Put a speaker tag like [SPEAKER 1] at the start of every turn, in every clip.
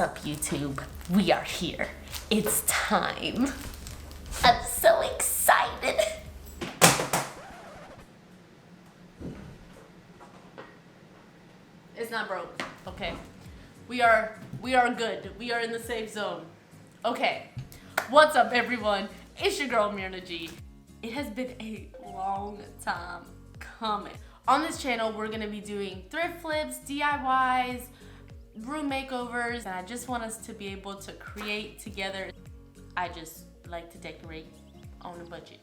[SPEAKER 1] up, YouTube? We are here. It's time. I'm so excited. It's not broke, okay? We are good. We are in the safe zone. Okay, what's up, everyone? It's your girl, Myrna G. It has been a long time coming. On this channel, we're gonna be doing thrift flips, DIYs, room makeovers, and I just want us to be able to create together. I just like to decorate on a budget.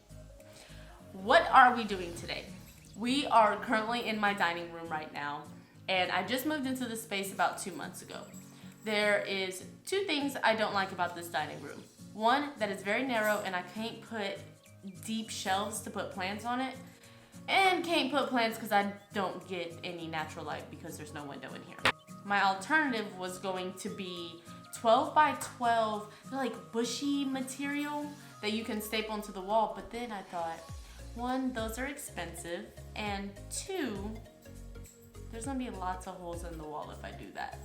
[SPEAKER 1] What are we doing today? We are currently in my dining room right now, and I just moved into this space about 2 months ago. There is two things I don't like about this dining room. One, that it's very narrow and I can't put deep shelves to put plants on it, and can't put plants because I don't get any natural light because there's no window in here. My alternative was going to be 12 by 12, like bushy material that you can staple into the wall, but then I thought, one, those are expensive, and two, there's gonna be lots of holes in the wall if I do that.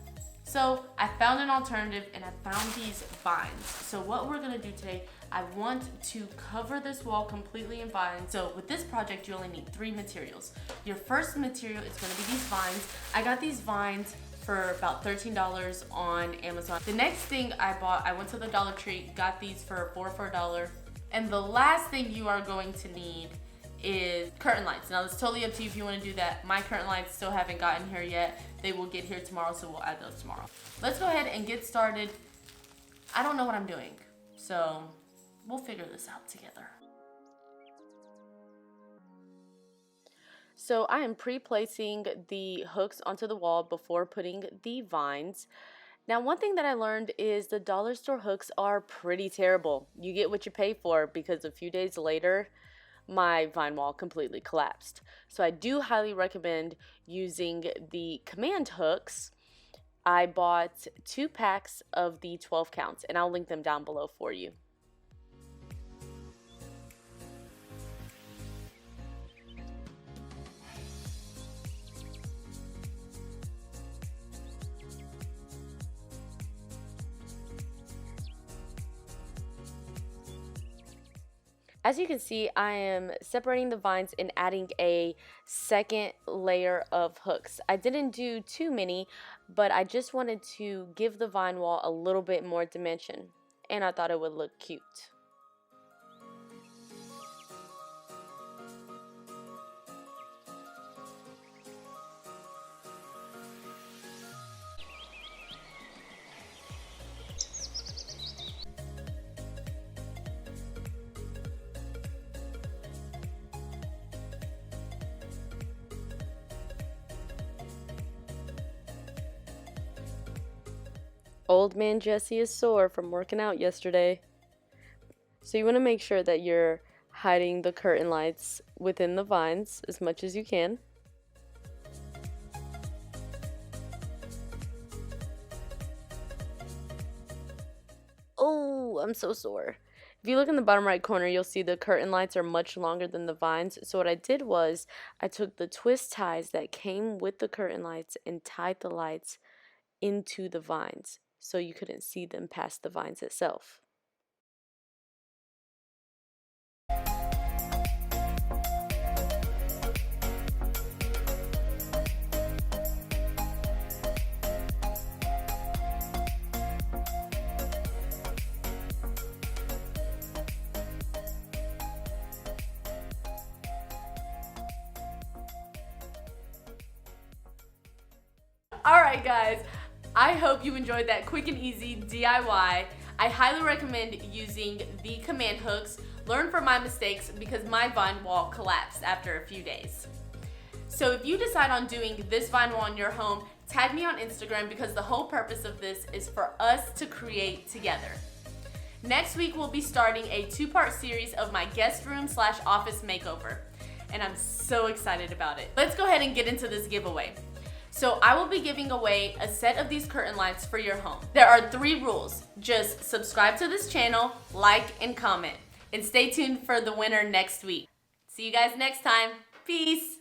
[SPEAKER 1] So I found an alternative, and I found these vines. So what we're gonna do today, I want to cover this wall completely in vines. So with this project, you only need 3 materials. Your first material is gonna be these vines. I got these vines for about $13 on Amazon. The next thing I bought, I went to the Dollar Tree, got these for $4 for $1. And the last thing you are going to need is curtain lights. Now it's totally up to you if you want to do that. My curtain lights still haven't gotten here yet. They will get here tomorrow, so we'll add those tomorrow. Let's go ahead and get started. I don't know what I'm doing, so we'll figure this out together. So I am pre-placing the hooks onto the wall before putting the vines. Now, one thing that I learned is the dollar store hooks are pretty terrible. You get what you pay for, because a few days later, my vine wall completely collapsed. So I do highly recommend using the command hooks. I bought 2 packs of the 12 counts, and I'll link them down below for you. As you can see, I am separating the vines and adding a second layer of hooks. I didn't do too many, but I just wanted to give the vine wall a little bit more dimension, and I thought it would look cute. Old man Jesse is sore from working out yesterday. So you want to make sure that you're hiding the curtain lights within the vines as much as you can. Oh, I'm so sore. If you look in the bottom right corner, you'll see the curtain lights are much longer than the vines. So what I did was I took the twist ties that came with the curtain lights and tied the lights into the vines, so you couldn't see them past the vines itself. Alright guys, I hope you enjoyed that quick and easy DIY. I highly recommend using the command hooks. Learn from my mistakes, because my vine wall collapsed after a few days. So if you decide on doing this vine wall in your home, tag me on Instagram, because the whole purpose of this is for us to create together. Next week we'll be starting a 2-part series of my guest room / office makeover, and I'm so excited about it. Let's go ahead and get into this giveaway. So I will be giving away a set of these curtain lights for your home. There are 3 rules. Just subscribe to this channel, like, and comment. And stay tuned for the winner next week. See you guys next time. Peace.